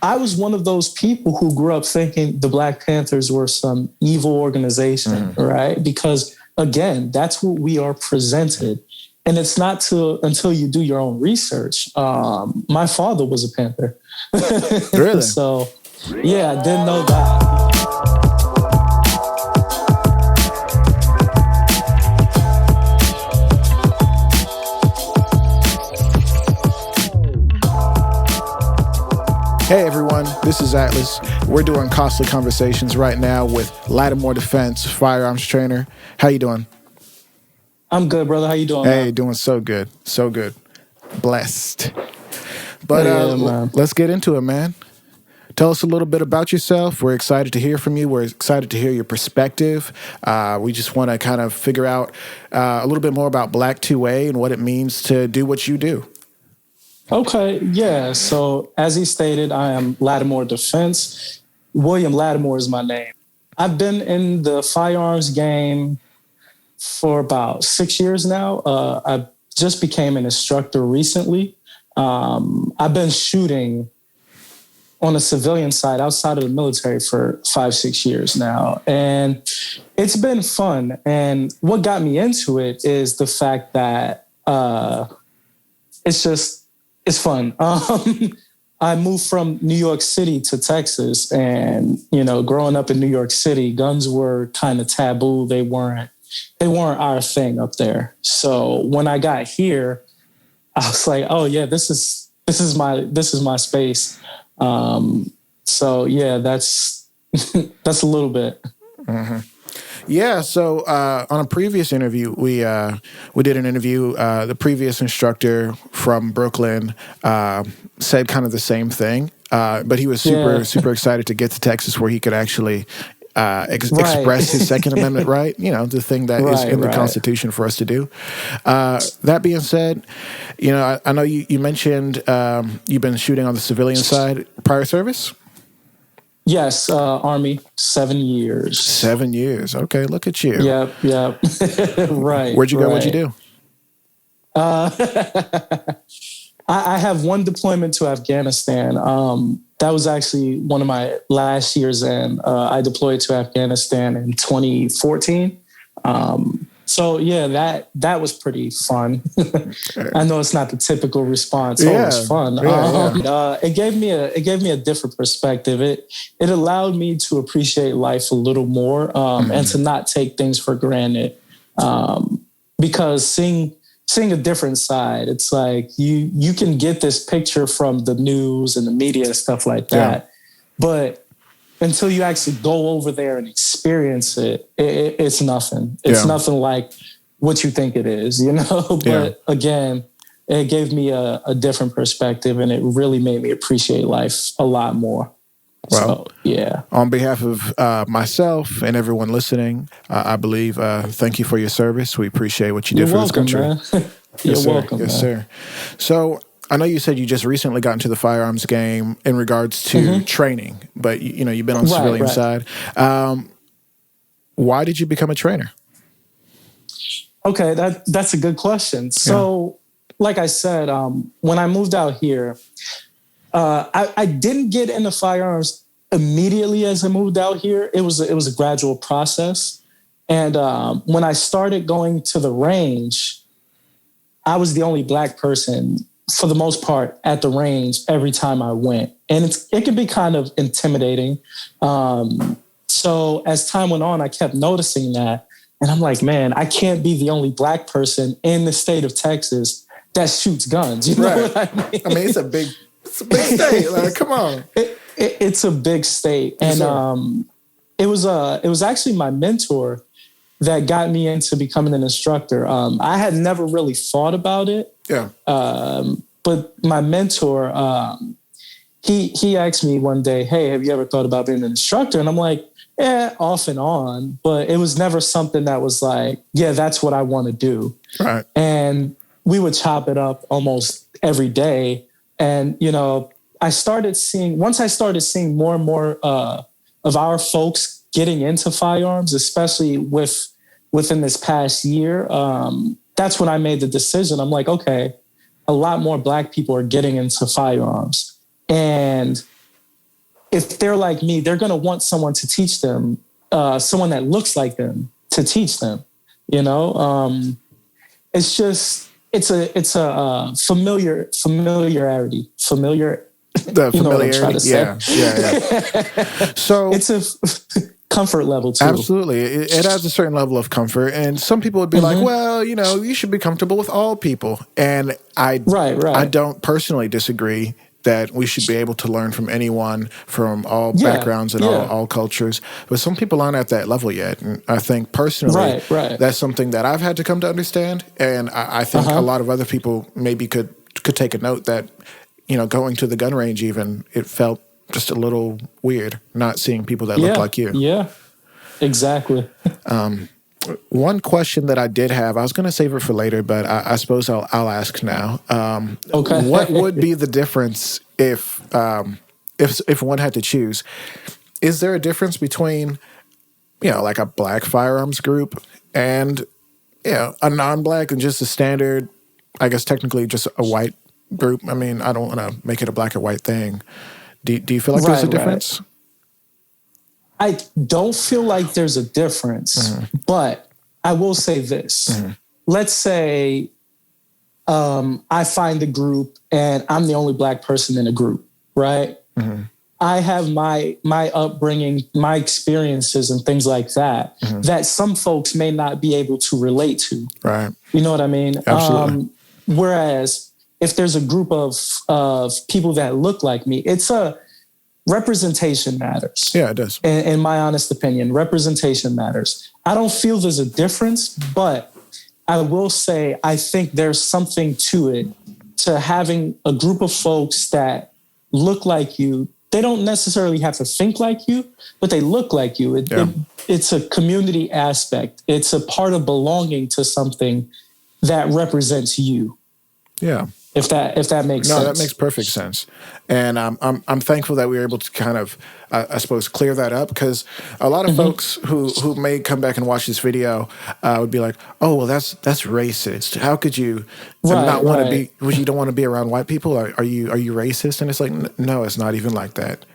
I was one of those people who grew up thinking the Black Panthers were some evil organization, right? Because again, that's what we are presented. And it's not until you do your own research. My father was a Panther. Really? So, yeah, I didn't know that. Hey everyone, this is Atlas. We're doing Costly Conversations right now with Lattimore Defense firearms trainer. How you doing? I'm good, brother. How you doing? Hey, man? doing so good. So good. Blessed. But let's get into it, man. Tell us a little bit about yourself. We're excited to hear from you. We're excited to hear your perspective. We just want to kind of figure out a little bit more about Black 2a and what it means to do what you do. Okay, yeah. So as he stated, I am Lattimore Defense. William Lattimore is my name. I've been in the firearms game for about 6 years now. I just became an instructor recently. I've been shooting on a civilian side outside of the military for 5-6 years now. And it's been fun. And what got me into it is the fact that it's fun. I moved from New York City to Texas, and growing up in New York City, guns were kind of taboo. They weren't our thing up there. So when I got here, I was like, oh yeah, this is my space. So yeah, that's that's a little bit. Mm-hmm. Yeah, so on a previous interview, we did an interview. The previous instructor from Brooklyn said kind of the same thing, but he was super excited to get to Texas where he could actually express his Second Amendment right, the thing that is in the Constitution for us to do. That being said, I know you mentioned you've been shooting on the civilian side. Prior service? Yes, Army, 7 years. 7 years. Okay, look at you. Yep. Right. Where'd you go? What'd you do? I have one deployment to Afghanistan. That was actually one of my last years in. I deployed to Afghanistan in 2014. So yeah, that was pretty fun. I know it's not the typical response. Oh, it's fun. It gave me a different perspective. It allowed me to appreciate life a little more and to not take things for granted. Because seeing a different side, it's like you can get this picture from the news and the media and stuff like that, but until you actually go over there and experience it, it's nothing. It's nothing like what you think it is, But again, it gave me a different perspective, and it really made me appreciate life a lot more. Well, so, yeah. On behalf of myself and everyone listening, I believe, thank you for your service. We appreciate what you did for this country. Man. You're welcome, Yes, man. sir. So I know you said you just recently got into the firearms game in regards to training, but you've been on the civilian side. Why did you become a trainer? Okay, that's a good question. So, like I said, when I moved out here, I didn't get into firearms immediately as I moved out here. It was a gradual process, and when I started going to the range, I was the only Black person for the most part at the range every time I went. And it can be kind of intimidating. So as time went on, I kept noticing that. And I'm like, man, I can't be the only Black person in the state of Texas that shoots guns. You know what I mean? I mean, it's a big state. Like, come on. It's a big state. Yes, and it was actually my mentor that got me into becoming an instructor. I had never really thought about it. Yeah. But my mentor, he asked me one day, hey, have you ever thought about being an instructor? And I'm like, yeah, off and on. But it was never something that was like, yeah, that's what I want to do. Right. And we would chop it up almost every day. And, once I started seeing more and more of our folks getting into firearms, especially within this past year, that's when I made the decision. I'm like, okay, a lot more Black people are getting into firearms. And if they're like me, they're going to want someone to teach them, someone that looks like them to teach them. You know, it's just it's a familiarity. The familiarity, you know what I'm trying to say. Yeah. So it's a comfort level too. Absolutely, it adds a certain level of comfort, and some people would be like, "Well, you know, you should be comfortable with all people," and I don't personally disagree that we should be able to learn from anyone from all backgrounds and all cultures. But some people aren't at that level yet. And I think personally, that's something that I've had to come to understand. And I think a lot of other people maybe could take a note that, you know, going to the gun range even, it felt just a little weird not seeing people that look like you. Yeah, exactly. One question that I did have, I was going to save it for later, but I suppose I'll ask now. Okay. What would be the difference if one had to choose? Is there a difference between, you know, like a black firearms group and, you know, a non-black and just a standard, I guess technically just a white group? I mean, I don't want to make it a black or white thing. Do you feel like there's a difference? I don't feel like there's a difference, but I will say this. Let's say I find a group and I'm the only black person in a group, right? I have my upbringing, my experiences and things like that, that some folks may not be able to relate to. Right. You know what I mean? Absolutely. Whereas if there's a group of people that look like me, it's a representation matters. Yeah, it does. In my honest opinion, representation matters. I don't feel there's a difference, but I will say I think there's something to it, to having a group of folks that look like you. They don't necessarily have to think like you, but they look like you. It's a community aspect. It's a part of belonging to something that represents you. Yeah. If that makes sense. No, that makes perfect sense. And I'm thankful that we were able to kind of, I suppose, clear that up, because a lot of folks who may come back and watch this video would be like, "Oh, well, that's racist. How could you not want to be? You don't want to be around white people? Are you racist?" And it's like, no, it's not even like that.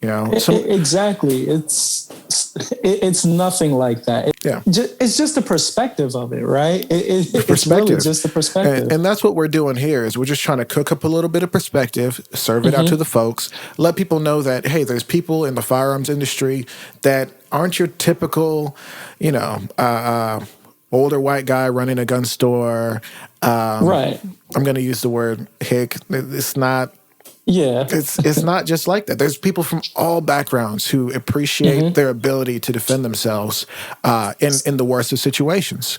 You know, exactly. It's nothing like that. It's just the perspective of it, right? It's really just the perspective. And that's what we're doing here, is we're just trying to cook up a little bit of perspective, serve it out to the folks, let people know that, hey, there's people in the firearms industry that aren't your typical, you know, older white guy running a gun store. I'm going to use the word hick. It's not. Yeah. It's not just like that. There's people from all backgrounds who appreciate their ability to defend themselves in the worst of situations.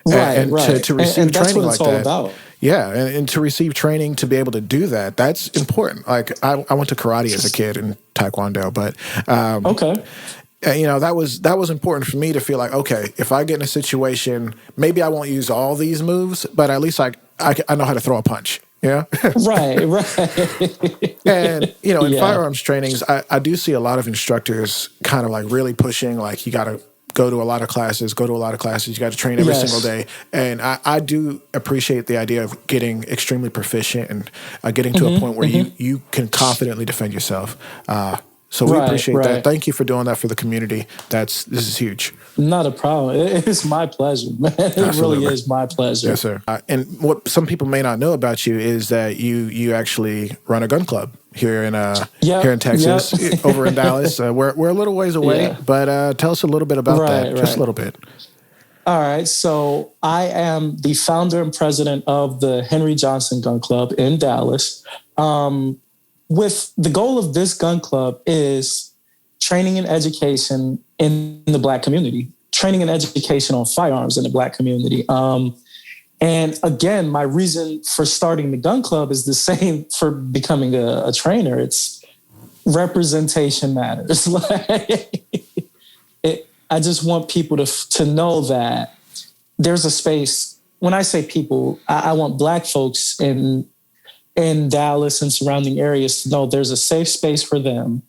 And to receive training like that. About. Yeah, and to receive training to be able to do that, that's important. Like I went to karate as a kid and taekwondo, but you know, that was important for me to feel like, okay, if I get in a situation, maybe I won't use all these moves, but at least I know how to throw a punch. Yeah. Right. And, you know, in firearms trainings, I do see a lot of instructors kind of like really pushing, like, you got to go to a lot of classes, you got to train every single day. And I do appreciate the idea of getting extremely proficient and getting to a point where you can confidently defend yourself. So we appreciate that. Thank you for doing that for the community. This is huge. Not a problem. It's my pleasure, man. It really is my pleasure. Yes, sir. And what some people may not know about you is that you actually run a gun club here in Texas, over in Dallas. We're a little ways away, but tell us a little bit about that, just a little bit. All right. So I am the founder and president of the Henry Johnson Gun Club in Dallas. With the goal of this gun club is training and education in the Black community, training and education on firearms in the Black community. And again, my reason for starting the gun club is the same for becoming a trainer. It's representation matters. I just want people to know that there's a space. When I say people, I want Black folks in Dallas and surrounding areas to know there's a safe space for them.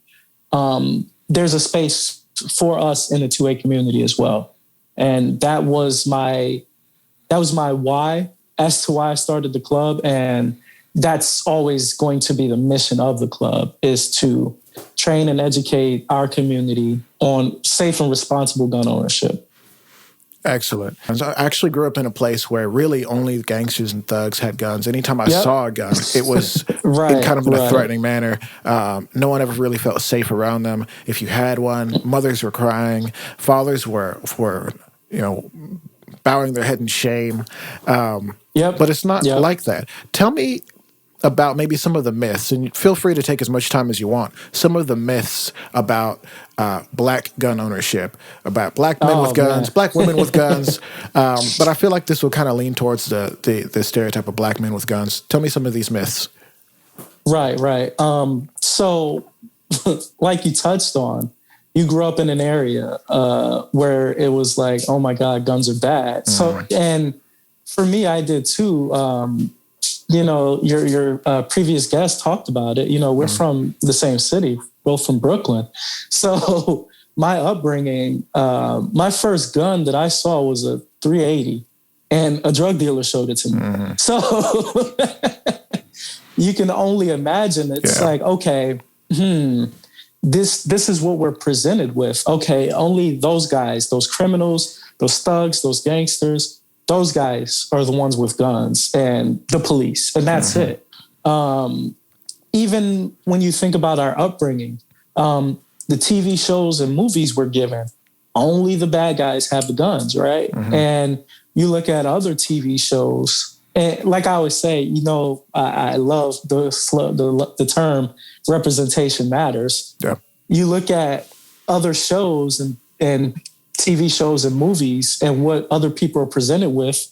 There's a space for us in the 2A community as well. And that was my why as to why I started the club. And that's always going to be the mission of the club, is to train and educate our community on safe and responsible gun ownership. Excellent. I actually grew up in a place where really only gangsters and thugs had guns. Anytime I saw a gun, it was in kind of in a threatening manner. No one ever really felt safe around them. If you had one, mothers were crying, fathers were bowing their head in shame. But it's not like that. Tell me about maybe some of the myths, and feel free to take as much time as you want, some of the myths about black gun ownership, about black men with guns, black women with guns. But I feel like this will kind of lean towards the stereotype of black men with guns. Tell me some of these myths. Right. So, like you touched on, you grew up in an area where it was like, oh my God, guns are bad. So, and for me, I did too. Your previous guest talked about it. We're from the same city, both from Brooklyn. So my upbringing, my first gun that I saw was a 380, and a drug dealer showed it to me. So you can only imagine. It's like, okay, this is what we're presented with. Okay, only those guys, those criminals, those thugs, those gangsters, those guys are the ones with guns and the police, and that's it. Even when you think about our upbringing, the TV shows and movies we're given, only the bad guys have the guns, right? And you look at other TV shows, and like I always say, I love the term representation matters. Yeah. You look at other shows and TV shows and movies and what other people are presented with.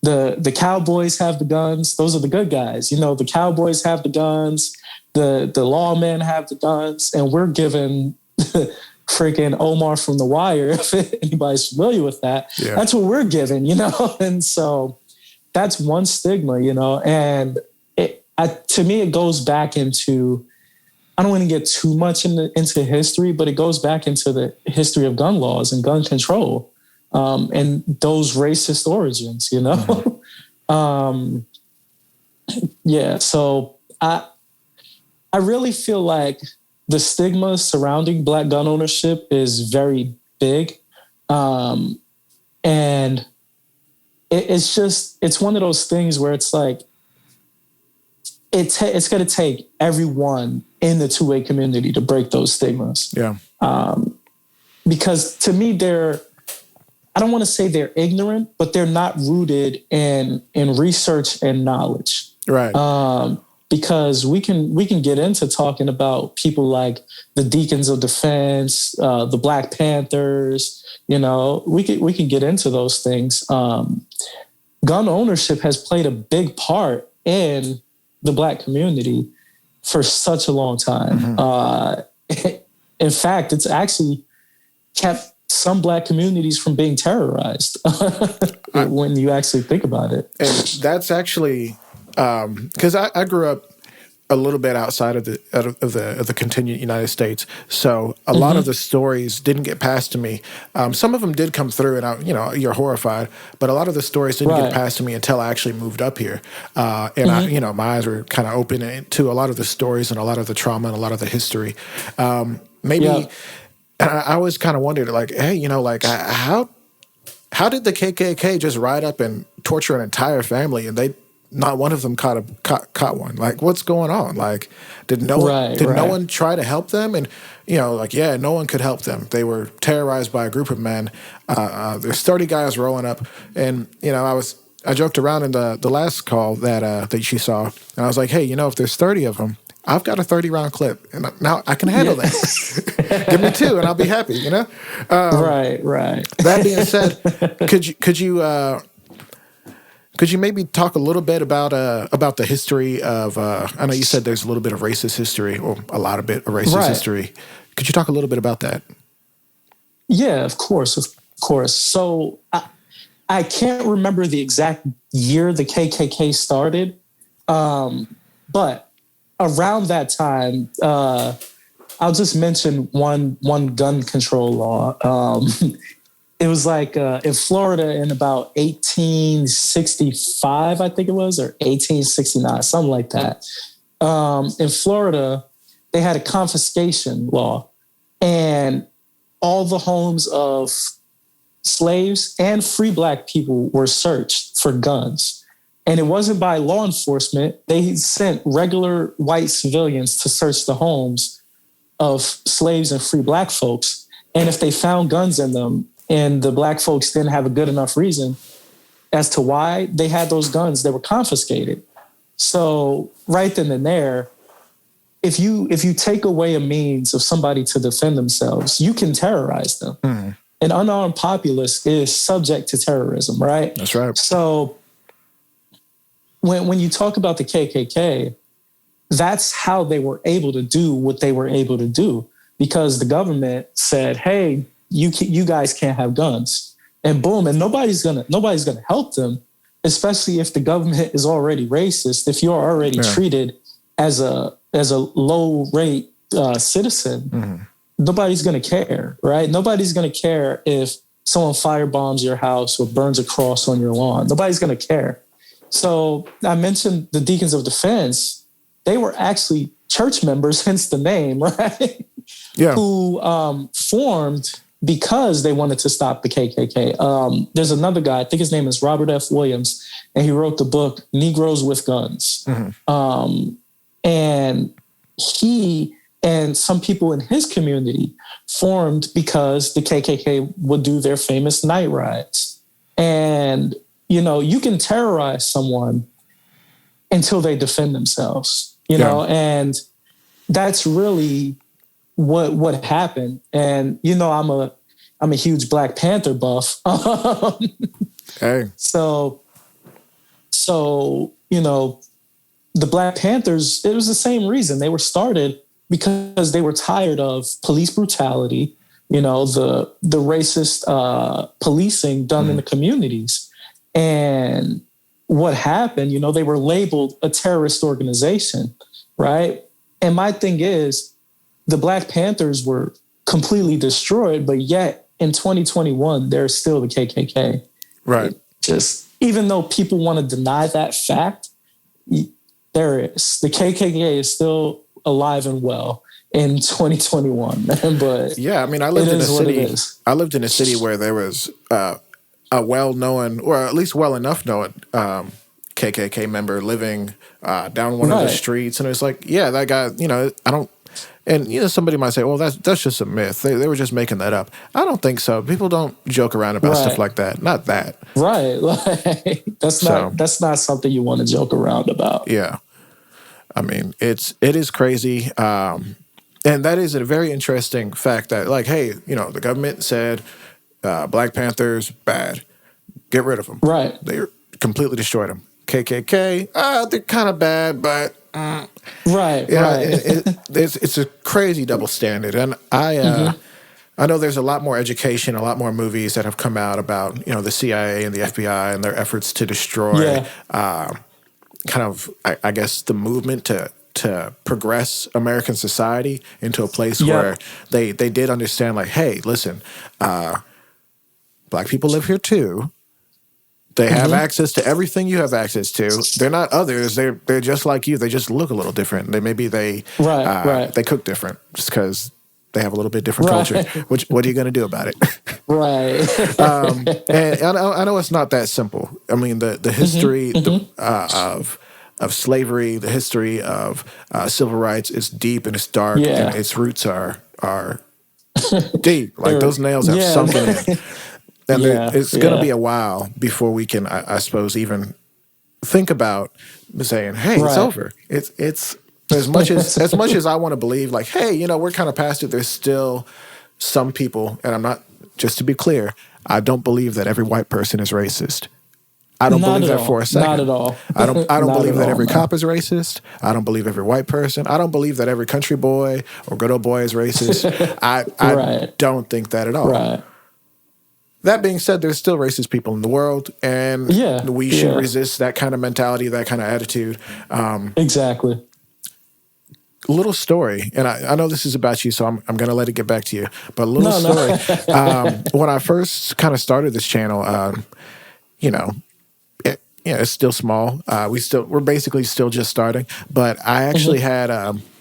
The cowboys have the guns. Those are the good guys. The cowboys have the guns. The lawmen have the guns. And we're given freaking Omar from The Wire, if anybody's familiar with that. Yeah. That's what we're given, And so that's one stigma, And to me, it goes back into, I don't want to get too much into history, but it goes back into the history of gun laws and gun control, and those racist origins, So I really feel like the stigma surrounding black gun ownership is very big, and it's one of those things where it's like it's going to take everyone in the 2A community to break those stigmas. Yeah. Because to me, I don't want to say they're ignorant, but they're not rooted in research and knowledge. Right. Because we can get into talking about people like the Deacons of Defense, the Black Panthers, we can get into those things. Gun ownership has played a big part in the Black community for such a long time. In fact, it's actually kept some Black communities from being terrorized when you actually think about it. And that's actually because I grew up a little bit outside of the continued United States, so a lot of the stories didn't get passed to me. Some of them did come through, and you're horrified. But a lot of the stories didn't get passed to me until I actually moved up here, and my eyes were kind of open to a lot of the stories and a lot of the trauma and a lot of the history. I always kind of wondered, like, hey, how did the KKK just ride up and torture an entire family, and not one of them caught one? Like, what's going on? Like, did no one try to help them? And no one could help them. They were terrorized by a group of men. There's 30 guys rolling up, and I joked around in the last call that you saw, and I was like, hey, if there's 30 of them, I've got a 30-round clip, and now I can handle that. Give me 2, and I'll be happy. Right. That being said, could you maybe talk a little bit about the history of? I know you said there's a little bit of racist history, or a lot of racist history. Could you talk a little bit about that? Yeah, of course. So I can't remember the exact year the KKK started, but around that time, I'll just mention one gun control law. It was like in Florida in about 1865, I think it was, or 1869, something like that. In Florida, they had a confiscation law, and all the homes of slaves and free Black people were searched for guns. And it wasn't by law enforcement. They sent regular white civilians to search the homes of slaves and free Black folks. And if they found guns in them and the Black folks didn't have a good enough reason as to why they had those guns, they were confiscated. So right then and there, if you take away a means of somebody to defend themselves, you can terrorize them. Mm. An unarmed populace is subject to terrorism, right? That's right. So when you talk about the KKK, that's how they were able to do what they were able to do, because the government said, "Hey, you guys can't have guns," and boom, and nobody's gonna help them, especially if the government is already racist. If you're already treated as a low rate citizen, mm-hmm. nobody's gonna care, right? Nobody's gonna care if someone firebombs your house or burns a cross on your lawn. Nobody's gonna care. So I mentioned the Deacons of Defense. They were actually church members, hence the name, right? Yeah. Who formed because they wanted to stop the KKK. There's another guy, I think his name is Robert F. Williams, and he wrote the book Negroes with Guns. Mm-hmm. And he and some people in his community formed because the KKK would do their famous night rides. And, you know, you can terrorize someone until they defend themselves, you know, and that's really what happened. And, you know, I'm a huge Black Panther buff. Hey. So, you know, the Black Panthers, it was the same reason. They were started because they were tired of police brutality, you know, the racist policing done in the communities. And what happened, you know, they were labeled a terrorist organization, right? And my thing is, the Black Panthers were completely destroyed, but yet in 2021, they're still the KKK. Right. Just, even though people want to deny that fact, there is. The KKK is still alive and well in 2021. But yeah, I mean, I lived in a city where there was a well-known, or at least well enough known KKK member living down one of the streets, and it's like, yeah, that guy, you know, and you know, somebody might say, well, that's just a myth. They were just making that up. I don't think so. People don't joke around about stuff like that. Not that. Right. Like, that's not something you want to joke around about. Yeah. I mean, it is crazy. And that is a very interesting fact that, like, hey, you know, the government said Black Panthers, bad. Get rid of them. Right. They completely destroyed them. KKK, they're kind of bad, but... right. It's a crazy double standard. And I know there's a lot more education, a lot more movies that have come out about, you know, the CIA and the FBI and their efforts to destroy kind of, I guess, the movement to progress American society into a place where they did understand, like, hey, listen, Black people live here too. They have access to everything you have access to. They're not others. They're just like you. They just look a little different. They cook different just because they have a little bit different culture. What are you going to do about it? Right. And I know it's not that simple. I mean, the history of slavery, the history of civil rights is deep and it's dark, and its roots are deep. Like those nails have sunken in. And it's going to be a while before we can, I suppose, even think about saying, "Hey, it's over." It's as much as I want to believe, like, "Hey, you know, we're kind of past it." There's still some people, and I'm not. Just to be clear, I don't believe that every white person is racist. I don't believe that for a second. Not at all. I don't believe that every cop is racist. I don't believe every white person. I don't believe that every country boy or good old boy is racist. I don't think that at all. Right. That being said, there's still racist people in the world, and we should resist that kind of mentality, that kind of attitude. Exactly. Little story, and I know this is about you, so I'm going to let it get back to you. But a little story. When I first kind of started this channel, you know, it's still small. We're basically still just starting. But I actually had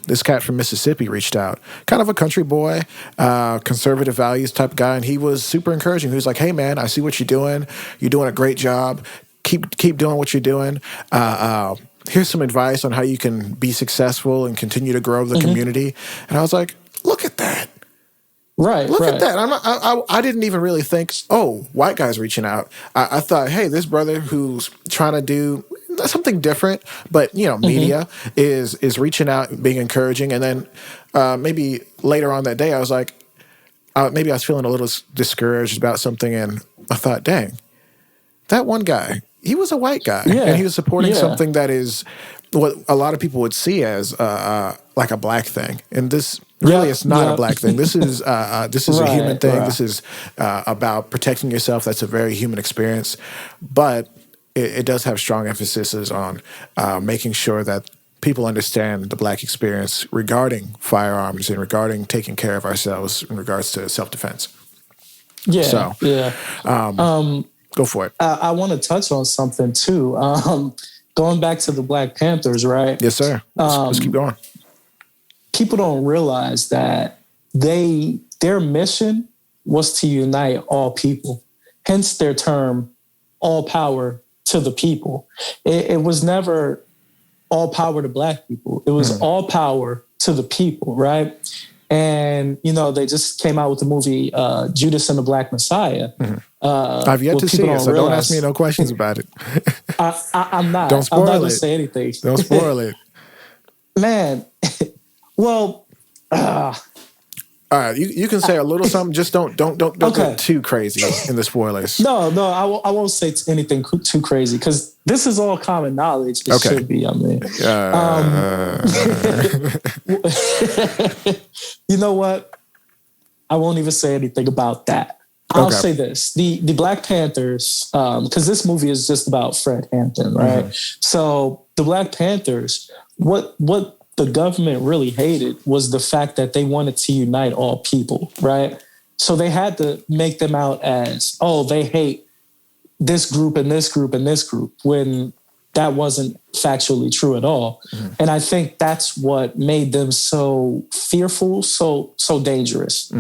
this cat from Mississippi reached out, kind of a country boy, conservative values type guy, and he was super encouraging. He was like, "Hey, man, I see what you're doing. You're doing a great job. Keep doing what you're doing. Here's some advice on how you can be successful and continue to grow the community." And I was like, "Look at that." Right. Look at that. I didn't even really think, oh, white guy's reaching out. I thought, hey, this brother who's trying to do something different, but, media is reaching out, being encouraging. And then maybe later on that day, I was like, maybe I was feeling a little discouraged about something. And I thought, dang, that one guy, he was a white guy. Yeah. And he was supporting something that is what a lot of people would see as like a black thing. And this... really, it's not a black thing. This is a human thing. Right. This is about protecting yourself. That's a very human experience. But it does have strong emphasis on making sure that people understand the black experience regarding firearms and regarding taking care of ourselves in regards to self-defense. Yeah, so, go for it. I want to touch on something, too. Going back to the Black Panthers, right? Yes, sir. Let's keep going. People don't realize that their mission was to unite all people, hence their term, all power to the people. It was never all power to black people. It was all power to the people, right? And, they just came out with the movie Judas and the Black Messiah. I've yet to see it, so don't ask me no questions about it. I'm not. Don't spoil I'm not it. going to say anything. Don't spoil it. Man, well... all right, you can say a little something. Just don't go too crazy in the spoilers. No, I won't say anything too crazy because this is all common knowledge. It should be. I mean, you know what? I won't even say anything about that. I'll say this: the Black Panthers, because this movie is just about Fred Hampton, right? So the Black Panthers, what the government really hated was the fact that they wanted to unite all people, right? So they had to make them out as, oh, they hate this group and this group and this group, when that wasn't factually true at all. And I think that's what made them so fearful, so dangerous.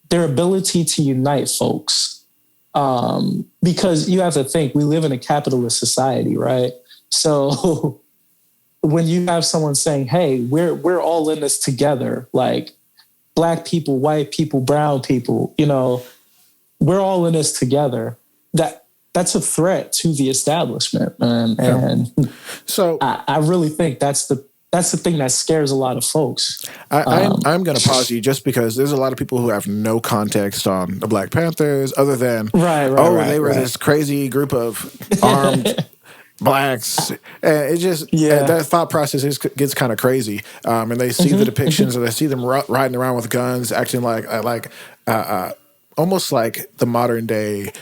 Their ability to unite folks. Because you have to think, we live in a capitalist society, right? So when you have someone saying, hey, we're all in this together, like black people, white people, brown people, we're all in this together. That's a threat to the establishment, man. And so I really think that's the thing that scares a lot of folks. I'm going to pause you just because there's a lot of people who have no context on the Black Panthers other than, they were this crazy group of armed blacks. And it just, that thought process gets kind of crazy. And they see the depictions, or they see them riding around with guns, acting like almost like the modern day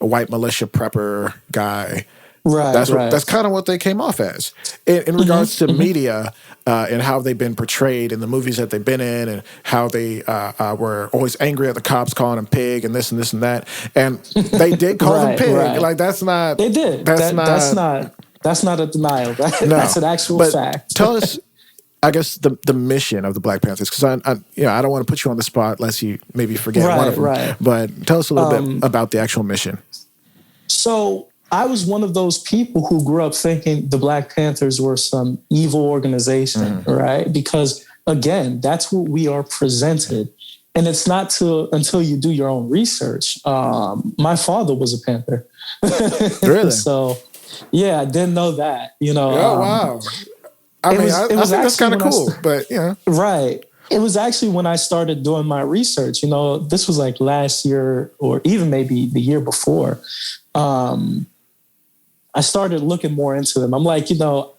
white militia prepper guy. Right. That's kind of what they came off as. In regards to media and how they've been portrayed in the movies that they've been in, and how they were always angry at the cops calling them pig and this and this and that. And they did call them pig. Right. Like, that's not... They did. That's not a denial. That's an actual fact. Tell us, I guess, the mission of the Black Panthers, because I don't want to put you on the spot unless you maybe forget one of them. Right. But tell us a little bit about the actual mission. So I was one of those people who grew up thinking the Black Panthers were some evil organization, right? Because, again, that's what we are presented. And it's not until you do your own research. My father was a Panther. Really? So, I didn't know that, Oh, wow. I think that's kind of cool, but, Right. It was actually when I started doing my research, this was like last year or even maybe the year before. I started looking more into them. I'm like,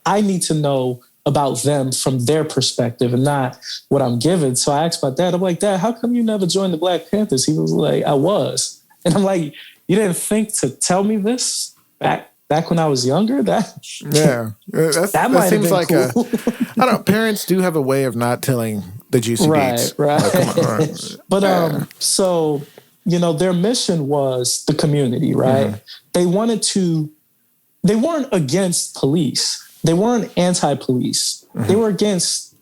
I need to know about them from their perspective and not what I'm given. So I asked my dad, I'm like, Dad, how come you never joined the Black Panthers? He was like, I was. And I'm like, you didn't think to tell me this back when I was younger? That seems like cool. I don't know, parents do have a way of not telling the juicy beats. Right. Like, come on, right. But so, their mission was the community, right? They weren't against police. They weren't anti-police. They were against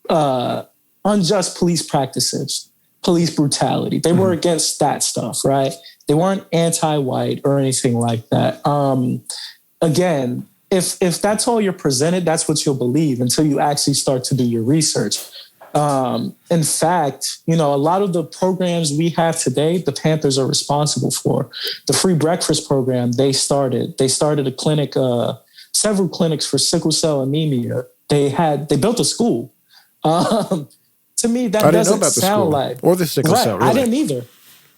unjust police practices, police brutality. They were against that stuff, right? They weren't anti-white or anything like that. Again, if that's all you're presented, that's what you'll believe until you actually start to do your research. In fact, a lot of the programs we have today, the Panthers are responsible for. The free breakfast program they started a clinic, several clinics for sickle cell anemia. They built a school. To me, that doesn't sound like, or the sickle cell. Really. I didn't either.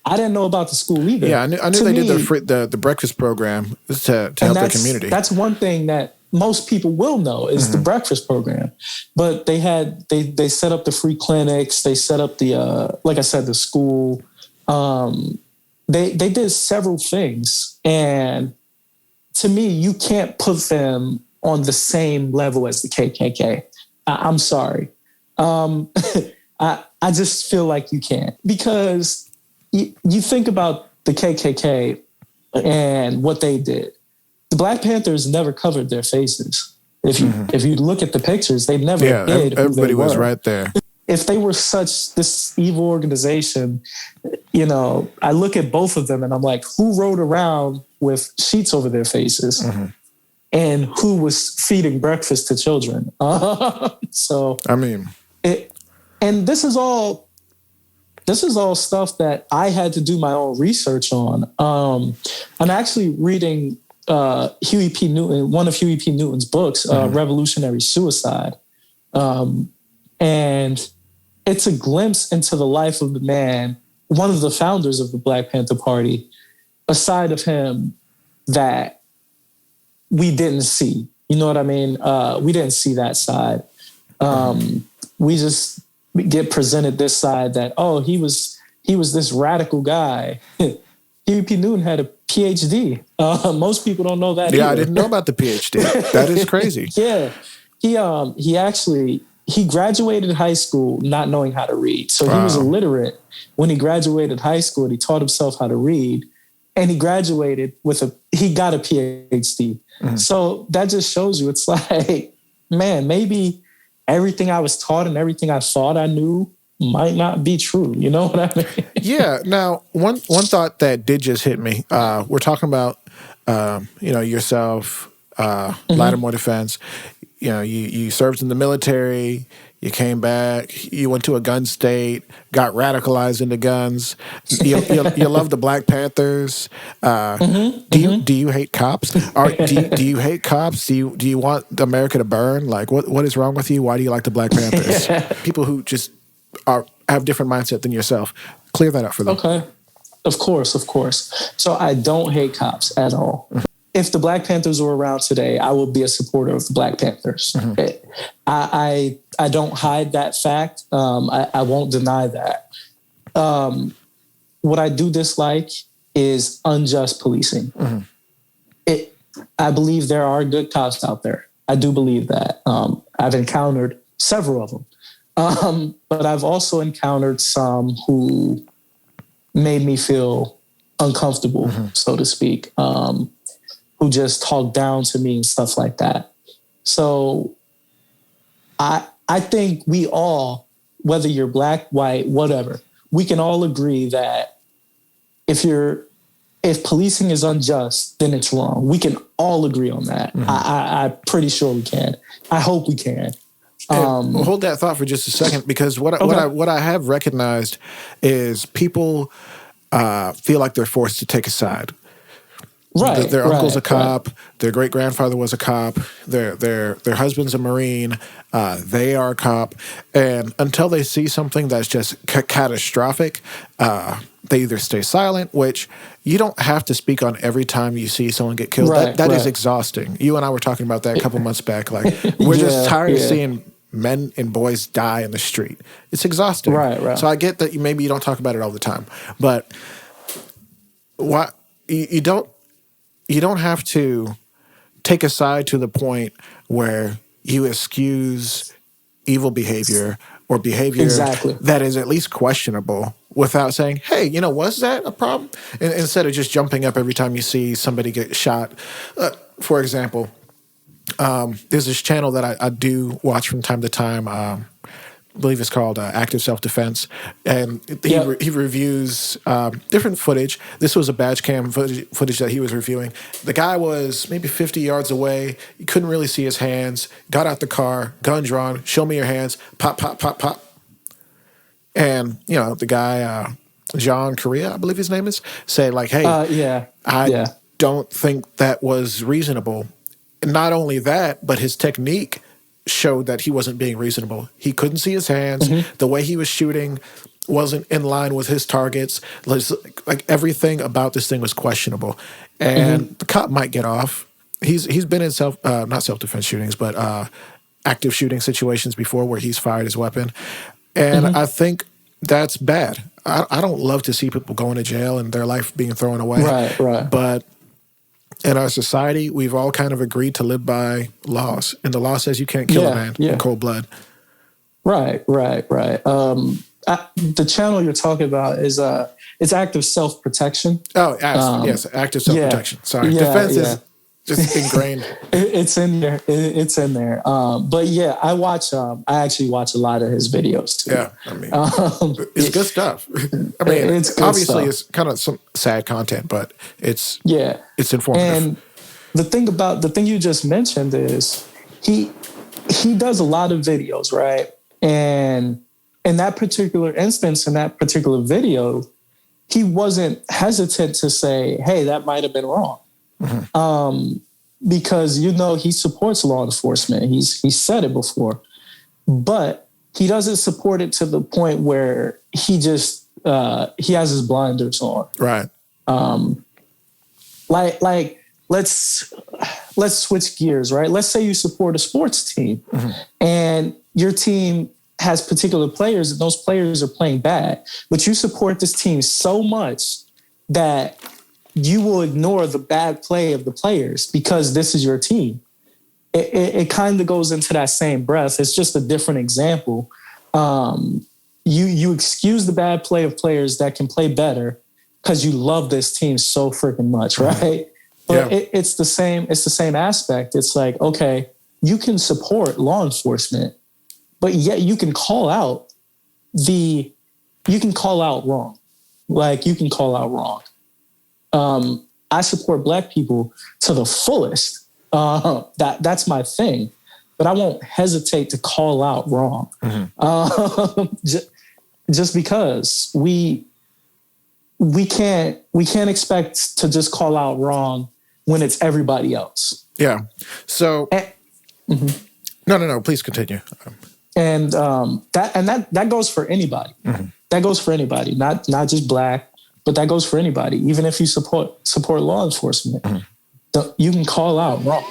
I didn't know about the school either. Yeah, I knew they did the breakfast program to help their community. That's one thing that most people will know is the breakfast program. But they set up the free clinics. They set up the like I said, the school. They did several things, and to me, you can't put them on the same level as the KKK. I'm sorry. I just feel like you can't, because you think about the KKK and what they did. The Black Panthers never covered their faces. If you look at the pictures, they never hid. Everybody was right there. If they were this evil organization, I look at both of them and I'm like, who rode around with sheets over their faces? And who was feeding breakfast to children? So I mean, and this is all stuff that I had to do my own research on. I'm actually reading Huey P. Newton, one of Huey P. Newton's books, Revolutionary Suicide, and it's a glimpse into the life of the man, one of the founders of the Black Panther Party, a side of him that we didn't see. You know what I mean? We didn't see that side. We just get presented this side that, he was this radical guy. Huey P. Newton had a PhD. Most people don't know that. Yeah, either. I didn't know about the PhD. That is crazy. Yeah, he graduated high school not knowing how to read. So he was illiterate when he graduated high school. And he taught himself how to read, and he graduated he got a PhD. So that just shows you, it's like, man, maybe everything I was taught and everything I thought I knew might not be true. You know what I mean? Yeah. Now, one thought that did just hit me. We're talking about, yourself, Lattimore Defense. You served in the military. You came back. You went to a gun state. Got radicalized into guns. You love the Black Panthers. Do you hate cops? Do you hate cops? Do you want America to burn? Like, what is wrong with you? Why do you like the Black Panthers? People who just have different mindset than yourself. Clear that up for them. Okay. Of course. So I don't hate cops at all. If the Black Panthers were around today, I would be a supporter of the Black Panthers. I don't hide that fact. I won't deny that. What I do dislike is unjust policing. I believe there are good cops out there. I do believe that. I've encountered several of them. But I've also encountered some who made me feel uncomfortable, so to speak. Who just talk down to me and stuff like that. So I think we all, whether you're black, white, whatever, we can all agree that if policing is unjust, then it's wrong. We can all agree on that. I'm pretty sure we can. I hope we can. Hold that thought for just a second, because what I have recognized is people feel like they're forced to take a side. Right, their uncle's a cop. Their great grandfather was a cop. Their husband's a Marine. They are a cop, and until they see something that's just catastrophic, they either stay silent. Which you don't have to speak on every time you see someone get killed. That is exhausting. You and I were talking about that a couple months back. Like, we're just tired of seeing men and boys die in the street. It's exhausting. Right. So I get that maybe you don't talk about it all the time, but why you don't. You don't have to take a side to the point where you excuse evil behavior or behavior that is at least questionable without saying, hey, was that a problem? And instead of just jumping up every time you see somebody get shot. For example, there's this channel that I do watch from time to time I believe it's called Active Self-Defense, and he reviews different footage. This was a badge cam footage that he was reviewing. The guy was maybe 50 yards away. You couldn't really see his hands. Got out the car, gun drawn. Show me your hands. Pop, pop, pop, pop. And the guy, John Correa, I believe his name is, say like, "Hey, I don't think that was reasonable." And not only that, but his technique showed that he wasn't being reasonable. He couldn't see his hands. Mm-hmm. The way he was shooting wasn't in line with his targets. Like everything about this thing was questionable. And the cop might get off. He's been in not self-defense shootings, but active shooting situations before where he's fired his weapon. And I think that's bad. I don't love to see people going to jail and their life being thrown away. Right. But in our society, we've all kind of agreed to live by laws. And the law says you can't kill a man in cold blood. Right. The channel you're talking about is it's active self-protection. Oh, yes, active self-protection. Sorry. Defense is just ingrained. It's in there. It's in there. But yeah, I actually watch a lot of his videos too. Yeah, I mean, it's good stuff. I mean, it's obviously it's kind of some sad content, but it's informative. And the thing you just mentioned is he does a lot of videos, right? And in that particular instance, in that particular video, he wasn't hesitant to say, "Hey, that might have been wrong." Because he supports law enforcement. He's said it before, but he doesn't support it to the point where he just he has his blinders on. Right. Like let's switch gears. Right. Let's say you support a sports team, and your team has particular players, and those players are playing bad, but you support this team so much that you will ignore the bad play of the players because this is your team. It kind of goes into that same breath. It's just a different example. You excuse the bad play of players that can play better because you love this team so freaking much, right? But it's the same. It's the same aspect. It's like, okay, you can support law enforcement, but yet you can call out wrong. Like you can call out wrong. I support Black people to the fullest. That's my thing, but I won't hesitate to call out wrong. Just because we can't expect to just call out wrong when it's everybody else. Yeah. So no, please continue. And that goes for anybody. That goes for anybody, not just Black. But that goes for anybody, even if you support law enforcement. You can call out wrong.